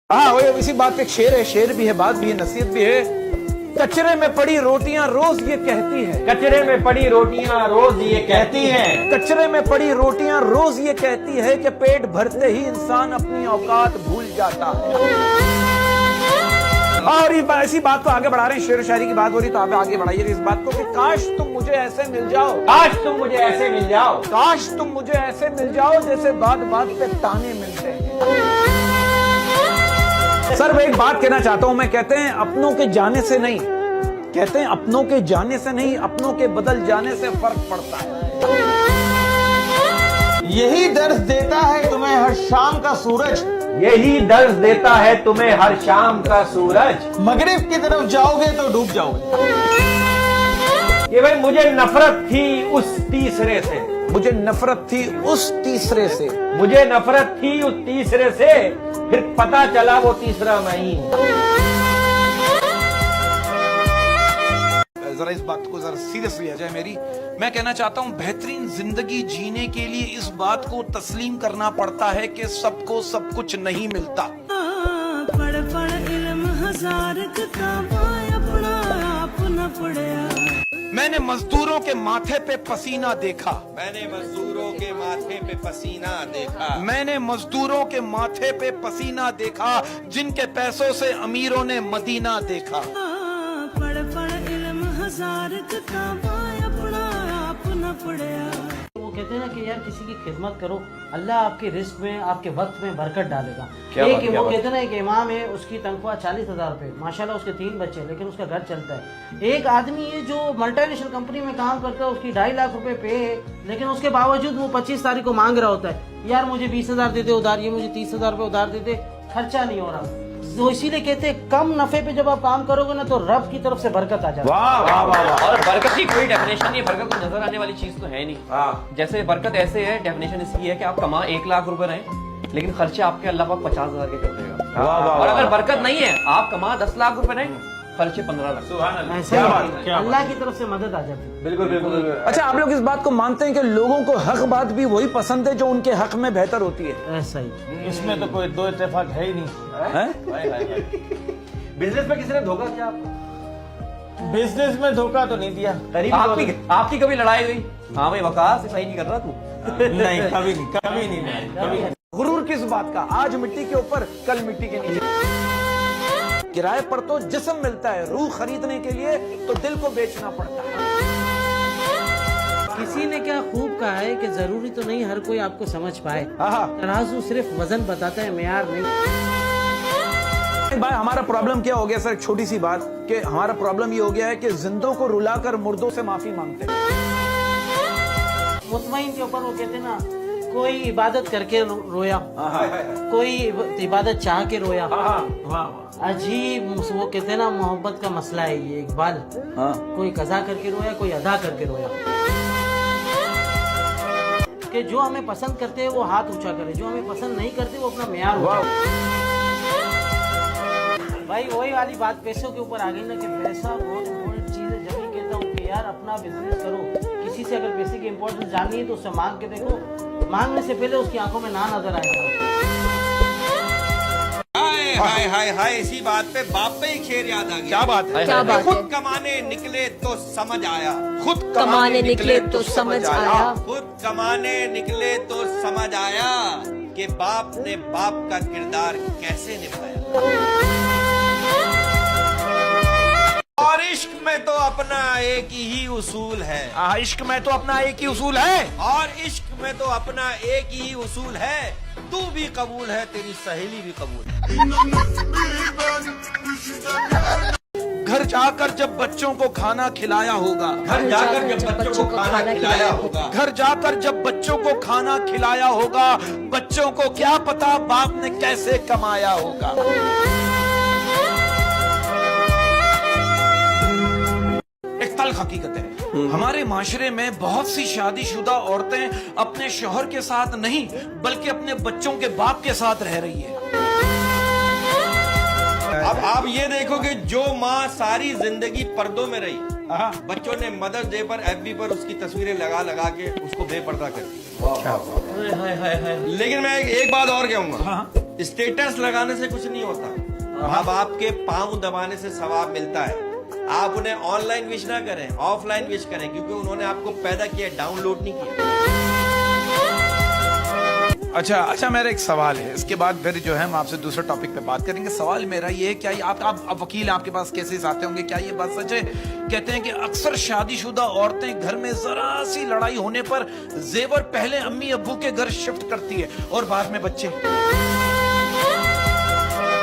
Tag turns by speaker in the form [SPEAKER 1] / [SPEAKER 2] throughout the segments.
[SPEAKER 1] हाँ वो इसी बात पे एक शेर है, शेर भी है, बात भी है, नसीहत भी है। कचरे में पड़ी रोटियां रोज ये कहती है,
[SPEAKER 2] कचरे में पड़ी रोटियां रोज ये कहती हैं,
[SPEAKER 1] कचरे में पड़ी रोटियां रोज ये कहती है कि पेट भरते ही इंसान अपनी औकात भूल जाता है। और इसी बात को आगे बढ़ा रहे हैं, शेर शायरी की बात हो रही तो आप आगे बढ़ाइए इस बात को कि काश तुम मुझे ऐसे मिल जाओ,
[SPEAKER 2] काश तुम मुझे ऐसे मिल जाओ,
[SPEAKER 1] काश तुम मुझे ऐसे मिल जाओ जैसे बात बात पे ताने मिलते हैं। सर मैं एक बात कहना चाहता हूं, मैं कहते हैं अपनों के जाने से नहीं, कहते हैं अपनों के जाने से नहीं, अपनों के बदल जाने से फर्क पड़ता है।
[SPEAKER 3] यही दर्द देता है तुम्हें हर शाम का सूरज,
[SPEAKER 2] यही दर्द देता है तुम्हें हर शाम का सूरज।
[SPEAKER 3] मगरिब की तरफ जाओगे तो डूब जाओगे।
[SPEAKER 2] कि भाई मुझे नफरत थी उस तीसरे से,
[SPEAKER 1] मुझे नफरत थी उस तीसरे से,
[SPEAKER 2] मुझे नफरत थी उस तीसरे से, फिर पता चला वो तीसरा मैं ही हूं।
[SPEAKER 1] जरा इस बात को जरा सीरियस लिया जाए मेरी, मैं कहना चाहता हूं बेहतरीन जिंदगी जीने के लिए इस बात को तस्लीम करना पड़ता है कि सबको सब कुछ नहीं मिलता।
[SPEAKER 4] पढ़ पढ़ इल्म हजार किताबां अपना आप न पढ़या।
[SPEAKER 1] मैंने मजदूरों के माथे पे पसीना देखा,
[SPEAKER 5] मैंने मजदूरों के माथे पे पसीना देखा,
[SPEAKER 1] मैंने मजदूरों के माथे पे पसीना देखा, जिनके पैसों से अमीरों ने मदीना देखा।
[SPEAKER 4] पढ़ पढ़ इल्म हजार किताबां अपना आप न पढ़या।
[SPEAKER 6] वो कहते हैं ना कि यार किसी की खिदमत करो, अल्लाह आपके रिस्क में आपके वक्त में बरकत डालेगा। वो कहते हैं ना एक इमाम है, उसकी तनख्वाह 40,000 रुपए, माशाल्लाह उसके 3 बच्चे, लेकिन उसका घर चलता है। एक आदमी है जो मल्टीनेशनल कंपनी में काम करता है, उसकी 2.5 लाख रुपए पे है, लेकिन उसके बावजूद वो 25 तारीख को मांग रहा होता है, यार मुझे 20,000 दे दे उधार, ये मुझे 30,000 रुपए उधार दे दे, खर्चा नहीं हो रहा। तो इसीलिए कहते हैं कम नफे पे जब आप काम करोगे ना तो रब की तरफ से बरकत आ जाती है।
[SPEAKER 2] वाह वाह वाह।
[SPEAKER 7] और बरकत की कोई डेफिनेशन नहीं, बरकत को नजर आने वाली चीज तो है नहीं। जैसे बरकत ऐसे है, डेफिनेशन इसकी है कि आप कमा 1 लाख रुपए रहे लेकिन खर्चे आपके अल्लाह पाक 50,000 के कर देगा। और अगर बरकत नहीं है, आप कमा 10 लाख रुपए रहे, खर्चे 15 लाख।
[SPEAKER 6] अल्लाह की तरफ से मदद आ जाती है।
[SPEAKER 2] बिल्कुल बिल्कुल।
[SPEAKER 1] अच्छा आप लोग इस बात को मानते हैं कि लोगों को हक बात भी वही पसंद है जो उनके हक में बेहतर होती है?
[SPEAKER 6] ऐसा ही,
[SPEAKER 3] इसमें तो कोई दो इत्तेफाक है ही नहीं।
[SPEAKER 2] बिजनेस में किसी ने धोखा किया आपको?
[SPEAKER 3] बिजनेस में धोखा तो नहीं दिया।
[SPEAKER 7] आपकी कभी लड़ाई हुई? हाँ भाई वकास सही नहीं कर रहा तू।
[SPEAKER 3] नहीं कभी नहीं, कभी नहीं, कभी नहीं।
[SPEAKER 1] गुरूर किस बात का? आज मिट्टी के ऊपर कल मिट्टी के नीचे। किराए पर तो जिस्म मिलता है, रूह खरीदने के लिए तो दिल को बेचना पड़ता है।
[SPEAKER 6] किसी ने क्या खूब कहा है कि जरूरी तो नहीं हर कोई आपको समझ पाए, तराजू सिर्फ वजन बताता है, मेयार नहीं।
[SPEAKER 1] भाई हमारा प्रॉब्लम क्या हो गया सर, एक छोटी सी बात, कि हमारा प्रॉब्लम ये हो गया है कि जिंदों को रुलाकर मुर्दों से माफी मांगते हैं।
[SPEAKER 6] मुतमईन के ऊपर वो कहते हैं ना, कोई इबादत करके रोया, कोई इबादत चाह के रोया। अजीब वो कहते हैं ना, मोहब्बत का मसला है ये इकबाल। कोई कज़ा करके रोया, कोई अदा करके रोया। कि जो हमें पसंद करते हैं वो हाथ ऊंचा करे, जो हमें पसंद नहीं करते वो अपना मेयार उठाए। भाई वही वाली बात पैसों के ऊपर आ गई ना कि पैसा बहुत इम्पोर्टेंट चीज है। जब भी कहता हूँ कि यार अपना बिजनेस करो, किसी से अगर पैसे की इम्पोर्टेंस जाननी है तो उससे मांग के देखो, मांगने से पहले उसकी आंखों में ना नजर आएगा।
[SPEAKER 5] हाय हाय हाय हाय, इसी बात पे बाप पे ही शेर याद आ गया।
[SPEAKER 1] क्या बात है?
[SPEAKER 8] क्या बात है?
[SPEAKER 5] खुद कमाने निकले तो समझ आया,
[SPEAKER 1] खुद
[SPEAKER 8] कमाने निकले तो समझ आया,
[SPEAKER 5] खुद कमाने निकले तो समझ आया कि बाप ने बाप का किरदार कैसे निभाया। और इश्क में तो अपना एक ही उसूल है,
[SPEAKER 1] इश्क में तो अपना एक ही उसूल है,
[SPEAKER 5] और इश्क में तो अपना एक ही उसूल है, तू भी कबूल है तेरी सहेली भी कबूल है।
[SPEAKER 1] घर जाकर जब बच्चों को खाना खिलाया होगा,
[SPEAKER 5] घर जाकर जब बच्चों को खाना खिलाया होगा,
[SPEAKER 1] घर जाकर जब बच्चों को खाना खिलाया होगा, बच्चों को क्या पता बाप ने कैसे कमाया होगा। एक तल्ख हकीकत है, हमारे माशरे में बहुत सी शादीशुदा औरतें अपने शौहर के साथ नहीं बल्कि अपने बच्चों के बाप के साथ रह रही है।
[SPEAKER 5] अब आप ये देखोगे, जो माँ सारी जिंदगी पर्दों में रही, बच्चों ने मदर्स डे पर FB पर उसकी तस्वीरें लगा लगा के उसको बेपर्दा कर दी। लेकिन मैं एक बात और कहूंगा, स्टेटस लगाने से कुछ नहीं होता। माँ बाप के पांव दबाने से सवाब मिलता है। आप उन्हें ऑनलाइन विश ना करें, ऑफलाइन विश करें, क्योंकि उन्होंने आपको पैदा किया, डाउनलोड नहीं किया।
[SPEAKER 1] अच्छा मेरा एक सवाल है, इसके बाद फिर जो है हम आपसे दूसरे टॉपिक पे बात करेंगे। सवाल मेरा ये है, क्या ये आप वकील हैं, आपके पास केसेस आते होंगे, क्या ये बात सच है? कहते हैं कि अक्सर शादीशुदा औरतें घर में जरा सी लड़ाई होने पर जेवर पहले अम्मी अब्बू के घर शिफ्ट करती है और बाद में बच्चे।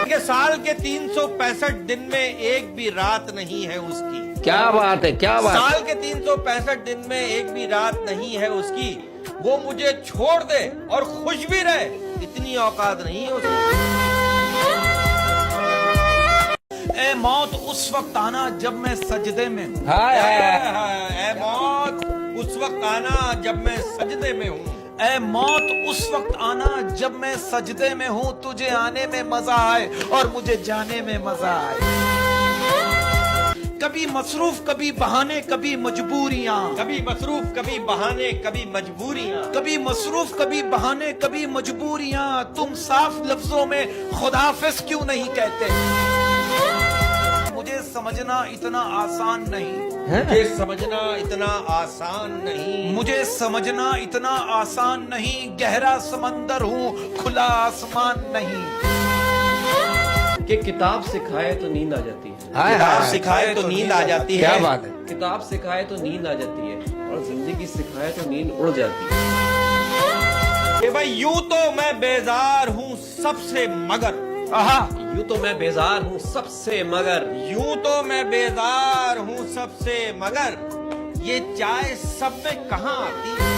[SPEAKER 5] कि साल के 365 दिन में एक भी रात नहीं है उसकी।
[SPEAKER 2] क्या बात है, क्या बात।
[SPEAKER 5] साल के 365 दिन में एक भी रात नहीं है उसकी। वो मुझे छोड़ दे और खुश भी रहे, इतनी औकात नहीं है उसकी।
[SPEAKER 1] ए मौत उस वक्त आना जब मैं सजदे में हूँ।
[SPEAKER 5] ए मौत उस वक्त आना जब मैं सजदे में हूँ।
[SPEAKER 1] ए मौत उस वक्त आना जब मैं सजदे में हूँ, तुझे आने में मजा आए और मुझे जाने में मजा आए। कभी मसरूफ कभी बहाने कभी मजबूरियां,
[SPEAKER 5] कभी मसरूफ कभी बहाने कभी मजबूरियां,
[SPEAKER 1] कभी मसरूफ कभी बहाने कभी मजबूरियां। तुम साफ लफ्जों में खुदाफिज क्यों नहीं कहते? मुझे समझना इतना आसान नहीं,
[SPEAKER 5] मुझे समझना इतना आसान नहीं,
[SPEAKER 1] मुझे समझना इतना आसान नहीं। गहरा समंदर हूँ, खुला आसमान नहीं।
[SPEAKER 7] कि किताब सिखाए तो नींद आ जाती है।
[SPEAKER 5] किताब सिखाए तो नींद आ जाती है।
[SPEAKER 2] क्या बात है।
[SPEAKER 7] किताब सिखाए तो नींद आ जाती है, और जिंदगी सिखाए तो नींद उड़ जाती है।
[SPEAKER 5] कि भाई यूं तो मैं बेजार हूँ सबसे मगर,
[SPEAKER 7] यूं तो मैं बेजार हूँ सबसे मगर,
[SPEAKER 5] यूं तो मैं बेजार हूँ सबसे मगर, ये चाय सब में कहाँ आती है?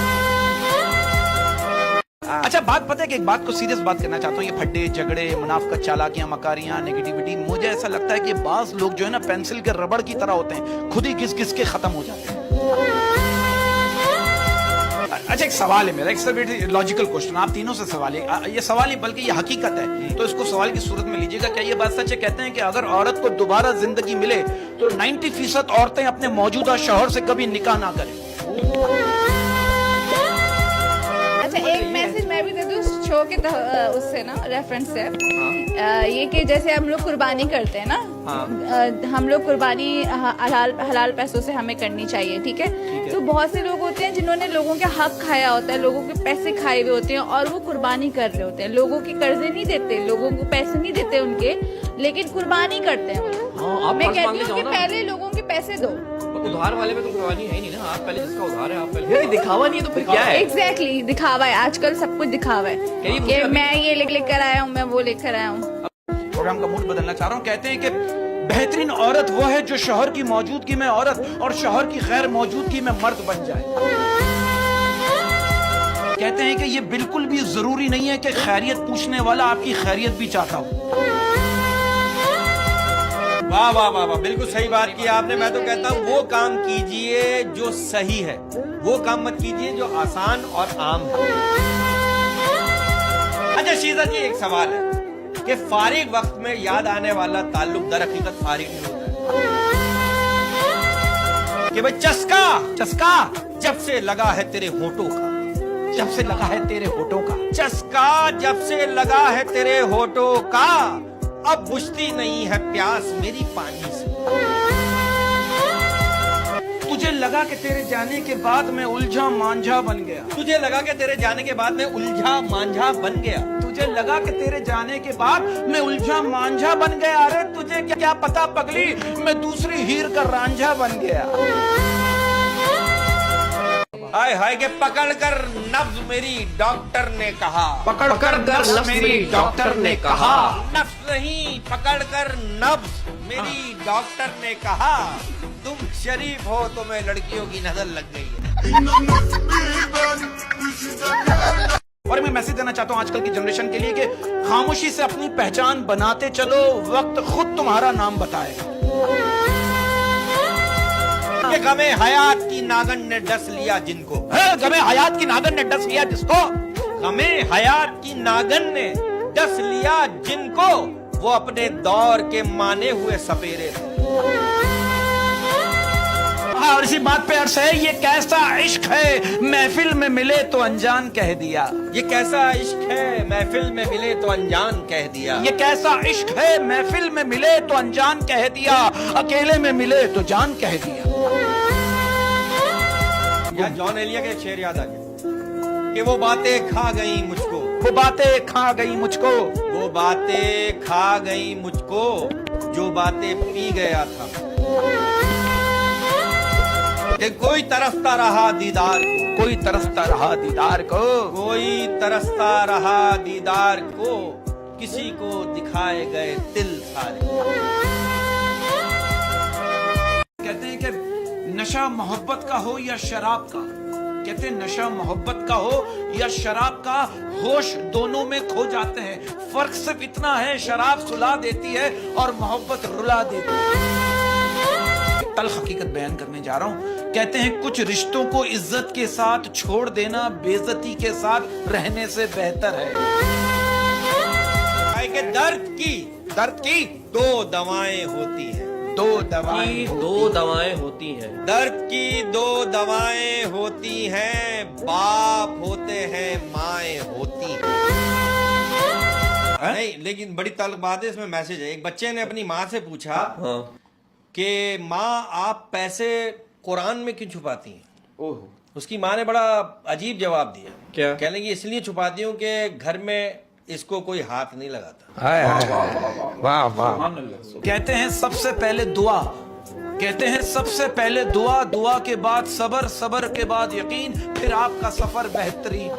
[SPEAKER 1] अच्छा बात पता है कि एक बात को सीरियस बात करना चाहता हूँ। ये फड्डे झगड़े मुनाफकत चालाकियां मकारियां नेगेटिविटी, मुझे ऐसा लगता है कि बाज लोग जो है ना पेंसिल के रबड़ की तरह होते हैं, खुद ही घिस घिस के खत्म हो जाते हैं। अच्छा एक सवाल है मेरा, एक लॉजिकल क्वेश्चन, आप तीनों से सवाल है, ये सवाल ही बल्कि ये हकीकत है, तो इसको सवाल की सूरत में लीजिएगा। क्या ये बात सच है? कहते हैं कि अगर औरत को दोबारा जिंदगी मिले तो 90% औरतें अपने मौजूदा शौहर से कभी निकाह ना करें।
[SPEAKER 9] अच्छा एक मैसेज मैं भी दे दूँ शो के उससे ना रेफरेंस से। ये कि जैसे हम लोग कुर्बानी करते हैं ना, हम लोग कुर्बानी हलाल पैसों से हमें करनी चाहिए, ठीक है? तो बहुत से लोग होते हैं जिन्होंने लोगों के हक खाया होता है, लोगों के पैसे खाए हुए होते हैं और वो कुर्बानी कर रहे होते हैं। लोगों के कर्जे नहीं देते, लोगों को पैसे नहीं देते उनके, लेकिन कुर्बानी करते हैं वो। मैं कहती हूँ कि पहले लोगों के पैसे दो।
[SPEAKER 7] उधार वाले में तो कुर्बानी है ही नहीं ना। आप पहले जिसका उधार है आप पहले, दिखावा नहीं है तो फिर क्या है?
[SPEAKER 9] एग्जैक्टली दिखावा है, आजकल सब कुछ दिखावा है कि मैं ये लेकर आया हूँ, मैं वो लेकर आया हूँ।
[SPEAKER 1] प्रोग्राम का मूड बदलना चाह रहा हूँ। कहते हैं कि बेहतरीन औरत वो है जो शौहर की मौजूदगी में औरत और शौहर की गैर मौजूदगी में मर्द बन जाए। कहते हैं कि ये बिल्कुल भी जरूरी नहीं है कि खैरियत पूछने वाला आपकी खैरियत भी चाहता हो।
[SPEAKER 5] वाह वाह वाह वाह, बिल्कुल सही बात की आपने। मैं तो कहता हूँ वो काम कीजिए जो सही है, वो काम मत कीजिए जो आसान और आम है। अच्छा शीजा जी एक सवाल है कि फारिग वक्त में याद आने वाला ताल्लुक दर हकीकत फारिग नहीं होता है। कि भाई चस्का चस्का जब से लगा है तेरे होठों का,
[SPEAKER 1] जब से लगा है तेरे होठों का,
[SPEAKER 5] चस्का जब से लगा है तेरे होठों का, अब बुझती नहीं है प्यास मेरी पानी से।
[SPEAKER 1] तुझे लगा कि तेरे जाने के बाद मैं उलझा मांझा बन गया,
[SPEAKER 5] तुझे लगा कि तेरे जाने के बाद मैं उलझा मांझा बन गया,
[SPEAKER 1] तुझे लगा कि तेरे जाने के बाद मैं उलझा मांझा बन गया। अरे तुझे क्या पता पगली, मैं दूसरी हीर का रांझा बन गया।
[SPEAKER 5] हाय हाय के पकड़ कर नब्ज मेरी डॉक्टर ने कहा,
[SPEAKER 1] पकड़ कर नब्ज मेरी डॉक्टर ने कहा,
[SPEAKER 5] नब्ज नहीं पकड़ कर नब्ज मेरी डॉक्टर ने कहा, तुम शरीफ हो तो मैं लड़कियों की नजर लग गई है।
[SPEAKER 1] और मैं मैसेज देना चाहता हूँ आजकल की जनरेशन के लिए कि खामोशी से अपनी पहचान बनाते चलो, वक्त खुद तुम्हारा नाम बताएगा।
[SPEAKER 5] कि गमे हयात की नागन ने डस लिया जिनको,
[SPEAKER 1] गमे हयात की नागन ने डस लिया जिसको,
[SPEAKER 5] गमे हयात की नागन ने डस लिया जिनको, वो अपने दौर के माने हुए सपेरे थे।
[SPEAKER 1] और इसी बात पे अर्ज है, ये कैसा इश्क है महफिल में मिले तो अनजान कह दिया।
[SPEAKER 5] ये कैसा इश्क है महफिल में मिले तो अनजान कह दिया।
[SPEAKER 1] ये कैसा इश्क है महफिल में मिले तो अनजान कह दिया, अकेले में मिले तो जान कह दिया।
[SPEAKER 5] या जॉन एलिया का एक शेर याद आ गया कि वो बातें खा गई मुझको,
[SPEAKER 1] वो बातें खा गई मुझको,
[SPEAKER 5] वो बातें खा गई मुझको, जो बातें पी गया था। कि कोई तरसता रहा दीदार को,
[SPEAKER 1] कोई तरसता रहा दीदार को,
[SPEAKER 5] कोई तरसता रहा दीदार को, किसी को दिखाए गए तिल सारे।
[SPEAKER 1] कहते हैं कि नशा मोहब्बत का हो या शराब का, कहते हैं नशा मोहब्बत का हो या शराब का, होश दोनों में खो जाते हैं। फर्क सिर्फ इतना है, शराब सुला देती है और मोहब्बत रुला देती है। तल्ख हकीकत बयान करने जा रहा हूं। कहते हैं कुछ रिश्तों को इज्जत के साथ छोड़ देना बेइज्जती के साथ रहने से बेहतर है।
[SPEAKER 5] कि दर्द की दो दवाएं होती हैं,
[SPEAKER 1] दो दवाएं,
[SPEAKER 7] दो दवाएं होती हैं।
[SPEAKER 5] दर्द की दो दवाएं होती हैं, बाप होते हैं माएं होती हैं। नहीं, लेकिन बड़ी तल्ख बात है, इसमें मैसेज है। एक बच्चे ने अपनी माँ से पूछा कि माँ आप पैसे कुरान में क्यों छुपाती हैं?
[SPEAKER 7] ओह,
[SPEAKER 5] उसकी माँ ने बड़ा अजीब जवाब दिया।
[SPEAKER 7] क्या?
[SPEAKER 5] कहने की इसलिए छुपाती हूँ कि घर में इसको कोई हाथ नहीं लगाता।
[SPEAKER 1] वाह वाह। कहते हैं सबसे पहले दुआ, कहते हैं सबसे पहले दुआ, दुआ के बाद सबर, सबर के बाद यकीन, फिर आपका सफर बेहतरीन।